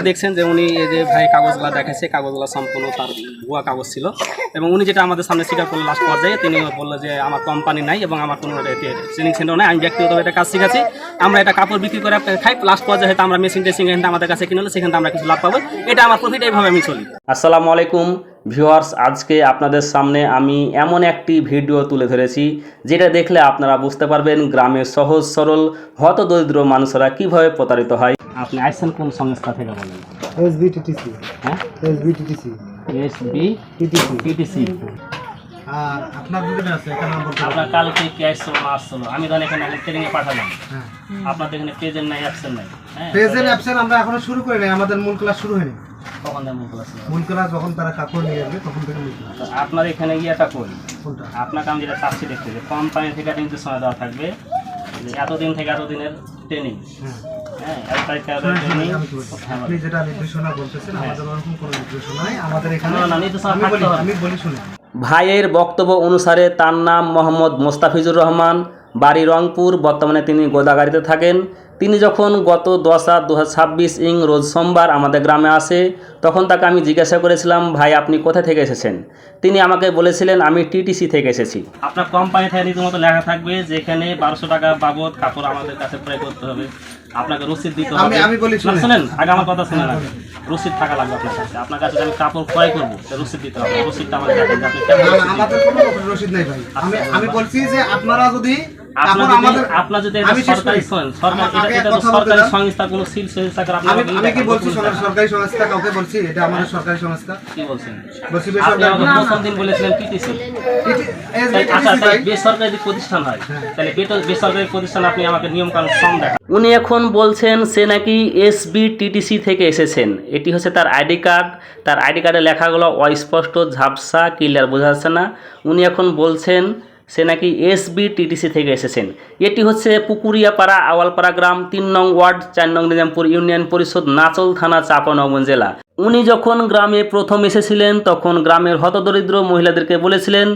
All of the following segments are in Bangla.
দেখছেন যে উনি এই যে ভাই কাগজগুলো দেখাচ্ছে, কাগজগুলো সম্পূর্ণ তার ভুয়া কাগজ ছিল এবং উনি যেটা আমাদের সামনে স্বীকার করলেন লাস্ট পর্যায়ে, তিনি বললেন যে আমার কোম্পানি নাই এবং আমার কোনো ট্রেনিং সেন্টার নাই, আমি ব্যক্তিগতভাবে এটা কাজ শিখাচ্ছি, আমরা এটা কাপড় বিক্রি করে খাই, লাস্ট পর্যায়ে হয়তো আমরা মেশিন টেসিং এখানে আমাদের কাছে কিনে হলে সেখান থেকে আমরা কিছু লাভ পাবো, এটা আমার প্রফিট, এইভাবে আমি চলি। আসসালামু আলাইকুম ভিউয়ার্স, আজকে আপনাদের সামনে আমি এমন একটি ভিডিও তুলে ধরেছি যেটা দেখলে আপনারা বুঝতে পারবেন গ্রামের সহজ সরল হতদরিদ্র মানুষরা কিভাবে প্রতারিত হয়। আপনি আসছেন কোন সংস্থা থেকে বলেন? এসবিটিটিসি। হ্যাঁ, এসবিটিটিসি। এসবিটিটিসি। আর আপনার দুটো আছে এখানে আপনার কালকে ক্যাশ আসছিল, আমি ধরেন এখানে ট্রেনিংয়ে পাঠালাম, হ্যাঁ, আপনাদের এখানে প্রেজেন্ট নাই, অ্যাবসেন্ট নাই। হ্যাঁ, প্রেজেন্ট অ্যাবসেন্ট আমরা এখনো শুরু করি নাই, আমাদের মূল ক্লাস শুরু হয়নি। কখন মূল ক্লাস? মূল ক্লাস যখন তারা কাপড় নিয়ে আসবে তখন থেকে মূল ক্লাস। আপনার এখানে গিয়েটা করি কোনটা? আপনাকে আমি যেটা চাচ্ছি দেখতে, যে কোম্পানি থেকে কিন্তু সময় দেওয়া থাকবে যে এতদিন থেকে এতদিনের ট্রেনিং। হ্যাঁ, হ্যাঁ, এত তারিখ থেকে এত ট্রেনিং। আপনি যেটা নির্দেশনা বলতেছেন আমাদের ওরকম কোনো নির্দেশনা নাই আমাদের এখানে। না, নির্দেশনা থাকতে হবে। আমি বলি শুনে, ভাইয়ের বক্তব্য অনুসারে তার নাম মোহাম্মদ মোস্তাফিজুর রহমান, বাড়ি রংপুর, বর্তমানে তিনি গোদাগাড়িতে থাকেন। তিনি যখন গত 10/8/2026 রোজ সোমবার আমাদের গ্রামে আসে, তখন তাকে আমি জিজ্ঞাসা করেছিলাম, ভাই আপনি কোথা থেকে এসেছেন? তিনি আমাকে বলেছিলেন আমি টিটিসি থেকে এসেছি। আপনার কোম্পানি থেকে রীতিমতো লেখা থাকবে যেখানে 1200 টাকা বাবদ কাপড় আমাদের কাছে ক্রয় করতে হবে, আপনাকে রসিদ দিতে হবে। আমি বলি শুনেন, আগে আমার কথা শুনে না, রসিদ থাকা লাগবে আপনার কাছে। আপনার কাছে আমি কাপড় ক্রয় করবো, রসিদ দিতে হবে। রসিদটা আমাদের দেখেন যে আপনি কেমন রসিদ দিবেন। আমাদের কোনো রসিদ নাই ভাই। আমি বলছি যে আপনারা যদি আপনার যদি সরকারি সরকারি সংস্থা কোনো সিল সংস্থা করে আমি কি বলছি সরকারি সংস্থা কাউকে বলছি এটা আমাদের সরকারি সংস্থা? কি বলছেন? বলছি আপনি আমাকে প্রথম দিন বলেছিলেন টিটিসি। আচ্ছা, বেসরকারি প্রতিষ্ঠান হয়, তাহলে বেসরকারি প্রতিষ্ঠান আপনি আমাকে নিয়ম কানুন কম দেখান। উনি এখন বলছেন সে নাকি এসবিটিটিসি থেকে এসেছেন। এটি হচ্ছে তার আইডি কার্ড। তার আইডি কার্ডে লেখাগুলো অস্পষ্ট, ঝাপসা, ক্লিয়ার বোঝা যাচ্ছে না। উনি এখন বলছেন সে নাকি এসবিটিটিসি থেকে এসেছেন। এটি হচ্ছে পুকুরিয়াপাড়া, আওয়ালপাড়া গ্রাম, 3 নং ওয়ার্ড, 4 নং নিজামপুর ইউনিয়ন পরিষদ, নাচল থানা, চাঁপাইনবাবগঞ্জ জেলা। উনি যখন গ্রামে প্রথম এসেছিলেন তখন গ্রামের হতদরিদ্র মহিলাদেরকে বলেছিলেন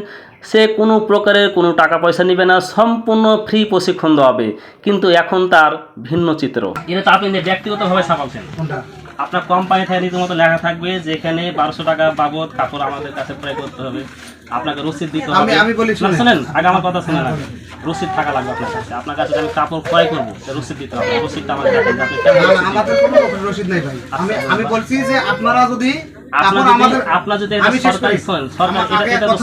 সে কোনো প্রকারের কোনো টাকা পয়সা নেবে না, সম্পূর্ণ ফ্রি প্রশিক্ষণ দেওয়া হবে। কিন্তু এখন তার ভিন্ন চিত্র। এটা তো আপনি ব্যক্তিগতভাবে ছাপাচ্ছেন। কোনটা? আপনার কোম্পানি থেকে রীতিমতো লেখা থাকবে যেখানে 1200 টাকা বাবদ কাপড় আমাদের কাছে ক্রয় করতে হবে, আপনাকে রসিদ দিতে হবে। আমি বলি শুনেন, আগে আমার কথা শুনে না, রসিদ থাকা লাগবে আপনার কাছে। আপনার কাছে আমি কাপড় ক্রয় করবো, রসিদ দিতে হবে। রসিদটা আমাদের দেখেন যে আপনি কেমন রসিদ দিবেন। আমাদের কোনো রসিদ নাই ভাই। আমি বলছি যে আপনারা যদি আপনার যদি সরকারি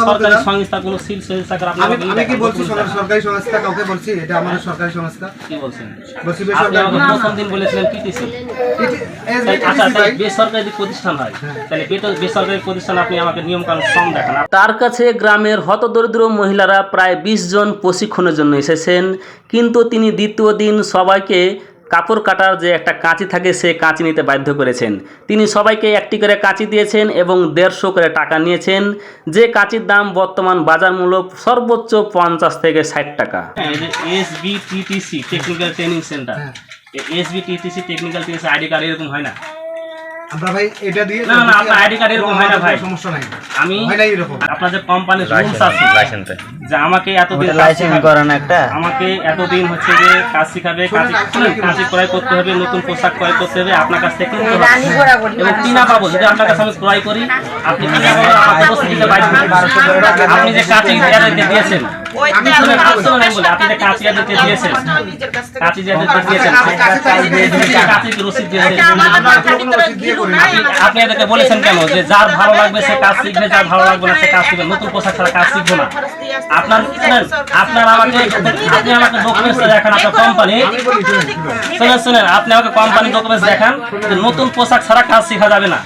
সরকারি সংস্থা কোনো সিল সংস্থা করে আমি কি বলছি সরকারি সংস্থা কাউকে বলছি এটা আমাদের সরকারি সংস্থা? কি বলছেন? বলছি আপনি আমাকে প্রথম দিন বলেছিলেন টিটিসি। আচ্ছা, বেসরকারি প্রতিষ্ঠান হয়, তাহলে বেসরকারি প্রতিষ্ঠান আপনি আমাকে নিয়ম কানুন কম দেখান। তার কাছে গ্রামের হতদরিদ্র মহিলারা প্রায় 20 জন প্রশিক্ষণের জন্য এসেছেন, কিন্তু তিনি দ্বিতীয় দিন সবাইকে কাপড় কাটার যে একটা কাঁচি থাকে সে কাঁচি নিতে বাধ্য করেছেন। তিনি সবাইকে একটি করে কাঁচি দিয়েছেন এবং 150 করে টাকা নিয়েছেন, যে কাঁচির দাম বর্তমান বাজার মূল্য সর্বোচ্চ 50 থেকে 60 টাকা। SBTTC technical training centre, SBTTC technical training ID card এরকম হয় না? আমরা ভাই এটা দিয়ে না, আপনার আইডি কার্ড এরকম হয় না ভাই, সমস্যা নাই। আমি হয় না এরকম। আপনাদের কোম্পানির রুলস আছে যে আমাকে এতদিন লাইসেন্স করেন একটা, আমাকে এতদিন হচ্ছে যে কাজ শিখাবে, কাজ ক্রয় করতে হবে, নতুন পোশাক ক্রয় করতে হবে, আপনার কাছ থেকে কিনতে হবে এবং কিনা পাবো। যদি আপনার কাছে আমি ক্রয় করি, আপনি কিনা পাবো, আমাকে বসে দিতে বাধ্য। আপনি যে কাঁচি দিয়েছেন, আপনি যে কাঁচি দিয়েছেন, কাঁচি রসিদ দিয়েছেন, আপনি এদেরকে বলেছেন কেন যে যার ভালো লাগবে সে কাজ শিখবে, যার ভালো লাগবে না সে কাজ শিখবে, নতুন পোশাক ছাড়া কাজ শিখবো না। আপনার আপনি আমাকে ডকুমেন্টস দেখান, আপনার কোম্পানি শুনেন, আপনি আমাকে কোম্পানি ডকুমেন্টস দেখান যে নতুন পোশাক ছাড়া কাজ শেখা যাবে না।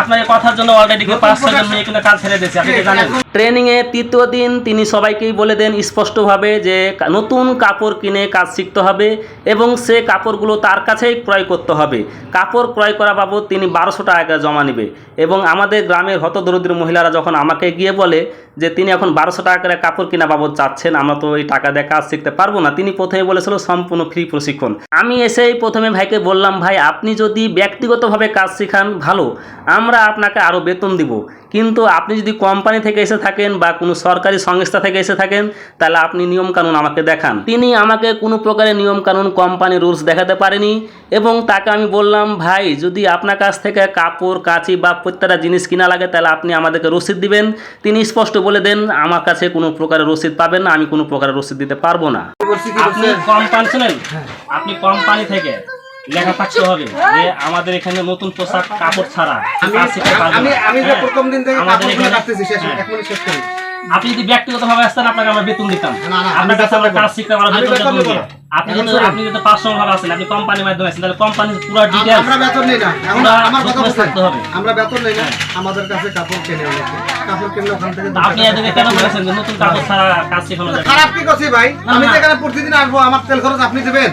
আপনার এই কথার জন্য অলরেডি 5-6 জন মেয়ে কিন্তু কাজ ছেড়ে দিয়েছে, আপনি কি জানেন? ট্রেনিংয়ে তৃতীয় দিন তিনি সবাইকেই বলে দেন স্পষ্টভাবে যে নতুন কাপড় কিনে কাজ শিখতে হবে এবং সে কাপড়গুলো তার কাছেই ক্রয় করতে হবে। কাপড় ক্রয় করা বাবদ তিনি 1200 টাকা জমা নেবে এবং আমাদের গ্রামের হতদরিদ্র মহিলারা যখন আমাকে গিয়ে বলে যে তিনি এখন 1200 টাকা করে কাপড় কিনা বাবদ চাচ্ছেন, আমরা তো এই টাকা দিয়ে কাজ শিখতে পারবো না, তিনি প্রথমে বলেছিল সম্পূর্ণ ফ্রি প্রশিক্ষণ। আমি এসেই প্রথমে ভাইকে বললাম, ভাই আপনি যদি ব্যক্তিগতভাবে কাজ শেখান ভালো, আমরা আপনাকে আরও বেতন দিব, কিন্তু আপনি যদি কোম্পানি থেকে এসে থাকেন বা কোনো সরকারি সংস্থা থেকে এসে থাকেন তাহলে আপনি নিয়মকানুন আমাকে দেখান। তিনি আমাকে কোনো প্রকারের নিয়মকানুন কোম্পানি রুলস দেখাতে পারেনি এবং তাকে আমি বললাম ভাই যদি আপনার কাছ থেকে কাপড় কাঁচি বা প্রত্যেকটা জিনিস কিনা লাগে তাহলে আপনি আমাদেরকে রসিদ দিবেন। তিনি স্পষ্ট বলে দেন আমার কাছে কোনো প্রকারের রসিদ পাবেন না, আমি কোনো প্রকারের রসিদ দিতে পারবো না। আপনি কোম্পানি ছিলেন, আপনি কোম্পানি থেকে লেখা থাকতে হবে যে আমাদের এখানে নতুন পোশাক কাপড় ছাড়া কাজ শিখতে পারবেন না। আমি যে প্রথম দিন থেকে আমাদের কাপড় এখানে- কাটতেছি শেষ এক মিনিট শেষ করি। আপনি যদি ব্যক্তিগতভাবে আসতেন আপনাকে আমরা বেতন দিতাম, না, না, আপনার কাছে আমরা আমি কাজ শিখতে আমরা আমি বেতন বেতন দিতাম। দেব না। আপনি এখন যদি শুনুন। আপনি যদি পার্সোনাল ভাবে আসেন, আপনি কোম্পানির মাধ্যমে আসেন, তাহলে কোম্পানির পুরো ডিটেইলস আমরা বেতন নেই না, এখন আমরা আমার কথা documents বলছেন থাকতে হবে। আমরা বেতন নেই না, আমাদের কাছে কাপড় কিনে অনেকে কাপড় কিনলে ওখান থেকে আপনি এদেরকে কেন বলেছেন যে নতুন কাপড় ছাড়া কাজ শেখানো যাবে? খারাপ কি করছি ভাই? না, আমি না। তো এখানে প্রতিদিন আসবো, আমার তেল খরচ আপনি দেবেন।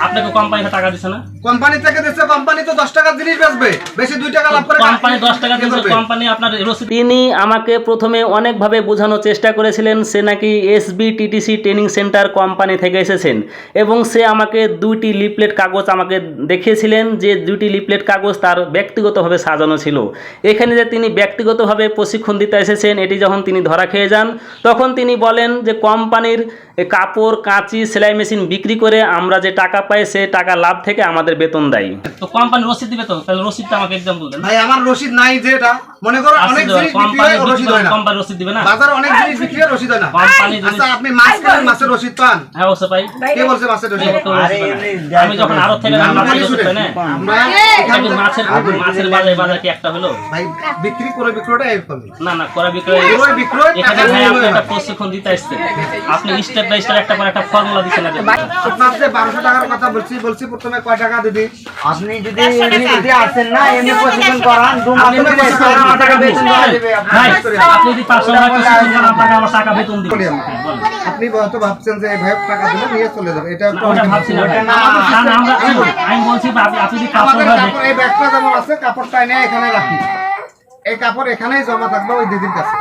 আপনাকে কোম্পানি টাকা দিচ্ছে না? কোম্পানি থেকে দিচ্ছে, কোম্পানি তো 10 টাকার জিনিস বেচবে, বেশি 2 টাকা লাভ করে কোম্পানি 10 টাকা কি দিচ্ছে, করবে? কোম্পানি আপনার রসিদ তিনি আমাকে প্রথমে অনেকভাবে বোঝানোর চেষ্টা করেছিলেন সে নাকি SBTTC ট্রেনিং সেন্টার কোম্পানি থেকে এসেছেন এবং সে আমাকে 2টি লিফলেট কাগজ আমাকে দেখিয়েছিলেন যে 2টি লিফলেট কাগজ তার ব্যক্তিগতভাবে সাজানো ছিল। এখানে যে তিনি ব্যক্তিগতভাবে প্রশিক্ষণ দিতে এসেছেন এটি যখন তিনি ধরা খেয়ে যান তখন তিনি বলেন যে কোম্পানির কাপড় কাঁচি সেলাই মেশিন বিক্রি করে আমরা যে টাকা পাই সে টাকা লাভ থেকে আমাদের বেতন দেয়। তো কোম্পানি রসিদ দিবে তো, তাহলে রসিদটা আমাকে এক্সাম্পল দেন। ভাই আমার রসিদ নাই, যেটা মনে করো অনেক জিনিস বিক্রি হয় রসিদ হয় না, কোম্পানি রসিদ দিবে না? বাজারে অনেক জিনিস বিক্রি হয় রসিদ হয় না। কোম্পানি যদি আচ্ছা আপনি মাছ কিনেন, মাছের রসিদ পান? হ্যাঁ অবশ্যই পাই। কে বলছে মাছের রসিদ? তো রসিদ পাই না। আমি যখন আড়ত থেকে আমি মাছের বলি রসিদ পাই না? শুনেন, আমরা এটা কি মাছের বাজার কি একটা হলো? ভাই বিক্রি করে বিক্রয়টা এরকমই। না না, করা বিক্রয় ক্রয় বিক্রয় এখানে টাকা ভাই নিয়ে আপনি হয়। একটা প্রশিক্ষণ দিতে আসছেন, আপনি স্টেপ বাই স্টেপ একটা করে একটা ফর্মুলা দিচ্ছেন না। আপনার যে 1200 টাকার কথা বলছি প্রথমে কয় টাকা দিদি? আপনি যদি এমনি যদি আসেন না এমনি প্রশিক্ষণ করান দু মাস আপনি ধরে প্রশিক্ষণ এসে করান, আমার টাকা বেতন দেওয়া যাবে ভাই, আপনার। আপনি যদি 500 টাকা প্রশিক্ষণ করেন আপনাকে আমার টাকা বেতন দিবেন। বলি আমি। হ্যাঁ, বলেন। আপনি হয়তো ভাবছেন যে এই ভাই টাকা দিলে নিয়ে চলে যাবে, এটা একটু ওটা ভাবছি না ভাই। না, না, না, আমি বলছি আপনি যদি 500 আমাদের টাকা কাপড় এই ব্যাগটা যেমন আছে, কাপড়টা এনে এখানে রাখি, এই কাপড় এখানেই জমা থাকবে ওই দিদির কাছে।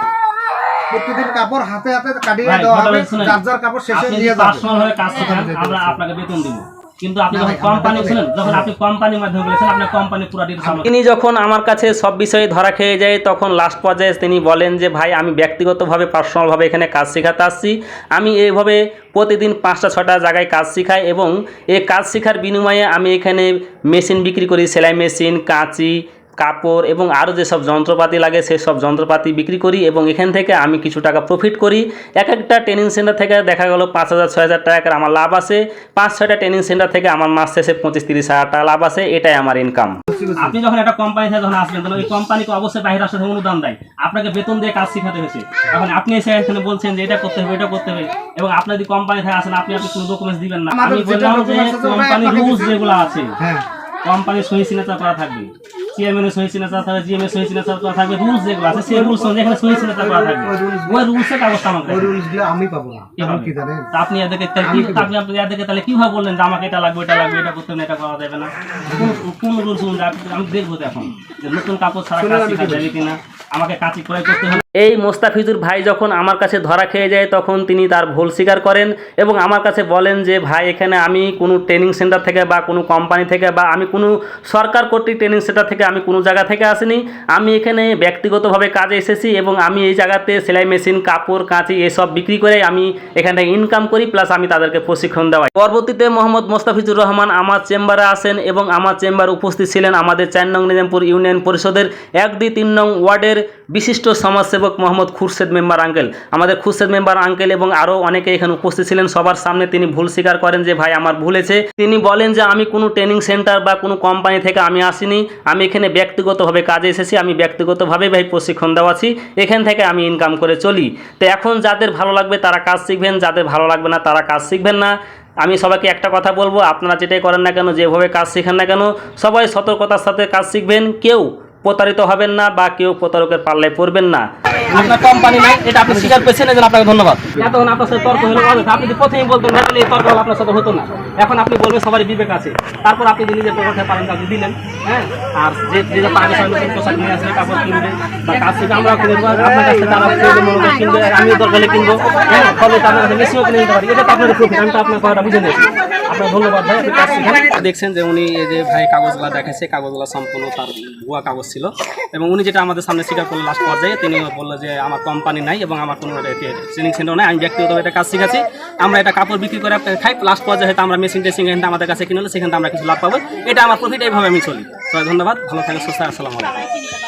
প্রতিদিন কাপড় হাতে হাতে কাটিয়ে ভাই, দেওয়া কথা হবে, শুনেন। যার যার কাপড় শেষে আপনি নিয়ে যদি যাবে। পার্সোনাল ভাবে কাজ শেখান আমরা আপনাকে বেতন দিব, কিন্তু আপনি না যখন ভাই, কোম্পানি আমরা ছিলেন, যখন আপনি কোম্পানির মাধ্যমে বলেছেন আপনার কোম্পানি পুরো ডিটেইলস তিনি যখন আমার কাছে সব বিষয়ে ধরা খেয়ে যায় তখন লাস্ট পর্যায়ে তিনি বলেন যে ভাই আমি ব্যক্তিগতভাবে পার্সোনালভাবে এখানে কাজ শেখাতে আসছি, আমি এইভাবে প্রতিদিন 5টা 6টা জায়গায় কাজ শেখাই এবং এই কাজ শেখার বিনিময়ে আমি এখানে মেশিন বিক্রি করি, সেলাই মেশিন, কাঁচি, কাপড় এবং আরও যেসব যন্ত্রপাতি লাগে সেসব যন্ত্রপাতি বিক্রি করি এবং এখান থেকে আমি কিছু টাকা প্রফিট করি। এক একটা ট্রেনিং সেন্টার থেকে দেখা গেল 5,000 6,000 টাকার আমার লাভ আসে, 5-6টা ট্রেনিং সেন্টার থেকে আমার মাস শেষে 25-30 হাজার টাকা লাভ আসে, এটাই আমার ইনকাম। আপনি যখন একটা কোম্পানি থেকে যখন আসবেন তাহলে ওই কোম্পানিকে অবশ্যই বাইরের রাষ্ট্র থেকে অনুদান দেয়, আপনাকে বেতন দিয়ে কাজ শেখাতে হয়েছে। এখন আপনি এসে এখানে বলছেন যে এটা করতে হবে এটা করতে হবে এবং আপনি যদি কোম্পানি থেকে আসেন আপনি কোনো ডকুমেন্টস দিবেন না। আমাদের আমি যেটা বললাম যে documents আছে ওটাই কোম্পানির আপনাকে রুলস দিতে যেগুলো আছে হ্যাঁ, কোম্পানির সহি সিগনেচার করা থাকবে, চেয়ারম্যানের সহি সিগনেচার থাকবে, জিএমের সহি সিগনেচার করা থাকবে, রুলস যেগুলো আছে সেই রুলস অনুযায়ী এখানে সহি সিগনেচার করা থাকবে। ওই রুলসের কাগজটা আমাকে ওই দেখান। রুলসগুলো আমি পাবো না, কারণ কি জানেন? তা আপনি এদেরকে আপনি এদেরকে তাহলে কিভাবে বললেন যে আমাকে এটা লাগবে এটা লাগবে এটা করতে হবে না, এটা করা যাবে না? কোন রুলস অনুযায়ী আমি দেখবো এখন যে নতুন কাপড় ছাড়া কাজ শেখা যাবে কিনা, আমাকে কাঁচি ক্রয় করতে হবে। এই মোস্তাফিজুর ভাই যখন আমার কাছে ধরা খেয়ে যায় তখন তিনি তার ভুল স্বীকার করেন এবং আমার কাছে বলেন যে ভাই এখানে আমি কোনো ট্রেনিং সেন্টার থেকে বা কোনো কোম্পানি থেকে বা আমি কোনো সরকার কর্তৃক ট্রেনিং সেন্টার থেকে আমি কোনো জায়গা থেকে আসিনি, আমি এখানে ব্যক্তিগতভাবে কাজে এসেছি এবং আমি এই জায়গাতে সেলাই মেশিন, কাপড়, কাঁচি এসব বিক্রি করে আমি এখানে ইনকাম করি, প্লাস আমি তাদেরকে প্রশিক্ষণ দেওয়াই। পরবর্তীতে মোহাম্মদ মোস্তাফিজুর রহমান আমার চেম্বারে আসেন এবং আমার চেম্বারে উপস্থিত ছিলেন আমাদের 4 নং নিজামপুর ইউনিয়ন পরিষদের 1-2-3 নং ওয়ার্ডের বিশিষ্ট সমাজসেবক মোহাম্মদ খুরশেদ মেম্বার আঙ্কেল। আমাদের খুরশেদ মেম্বার আঙ্কেল এবং আরও অনেকে এখানে উপস্থিত ছিলেন, সবার সামনে তিনি ভুল স্বীকার করেন যে ভাই আমার ভুল হয়েছে। তিনি বলেন যে আমি কোনো ট্রেনিং সেন্টার বা কোনো কোম্পানি থেকে আমি আসিনি, আমি এখানে ব্যক্তিগতভাবে কাজে এসেছি, আমি ব্যক্তিগতভাবে ভাই প্রশিক্ষণ দেওয়াছি, এখান থেকে আমি ইনকাম করে চলি। তো এখন যাদের ভালো লাগবে তারা কাজ শিখবেন, যাদের ভালো লাগবে না তারা কাজ শিখবেন না। আমি সবাইকে একটা কথা বলবো, আপনারা যেটাই করেন না কেন, যেভাবে কাজ শেখান না কেন, সবাই সতর্কতার সাথে কাজ শিখবেন, কেউ প্রতারিত হবেন না বা কেউ প্রতারকের পাল্লায় পড়বেন না। আপনার কোম্পানি নাই এটা আপনি স্বীকার করেছেন, এজন্য আপনাকে ধন্যবাদ। এতক্ষণ আপনার সাথে তর্ক হলো অযথা। আপনি যদি প্রথমেই বলতেন না তাহলে এই তর্ক আপনার সাথে হতো না। এখন আপনি বলবেন সবারই বিবেক আছে, তারপর আপনি যে নিজের প্রকাশে পারেন কাজ দিলেন, হ্যাঁ। আর যে পাঁচ বছর নতুন পোশাক নিয়ে আসলে কাপড় কিনবে বা কাজ থেকে আমরা কিনবো, আপনার কাছ থেকে আমরা কিনবো, আমিও দরকার হলে কিনবো, হ্যাঁ। ফলে তো আপনার কাছে মেশিনও কিনে নিতে পারি, এটা তো আপনার প্রফিট। আমি তো আপনার কথাটা বুঝে নিয়েছি। আপনার ধন্যবাদ ভাই, আপনি কাজ শিখেন। দেখছেন যে উনি এই যে ভাই কাগজগুলো দেখাচ্ছে, কাগজগুলো সম্পূর্ণ তার ভুয়া কাগজ ছিল, এবং উনি যেটা আমাদের সামনে স্বীকার করলো লাস্ট পর্যায়ে, তিনি বললো যে আমার কোম্পানি নাই এবং আমার কোনো ট্রেনিং সেন্টার নাই, আমি ব্যক্তিগতভাবে এটা কাজ শিখেছি, আমরা এটা কাপড় বিক্রি করে খাই, লাস্ট পর্যায়ে হয়তো আমরা মেশিন টেসিং আমাদের কাছে কিনলে সেখান থেকে আমরা কিছু লাভ পাবো, এটা আমার প্রফিট, এইভাবে আমি চলি। তো ধন্যবাদ, ভালো থাকেন, সুস্থ, আসসালামু আলাইকুম।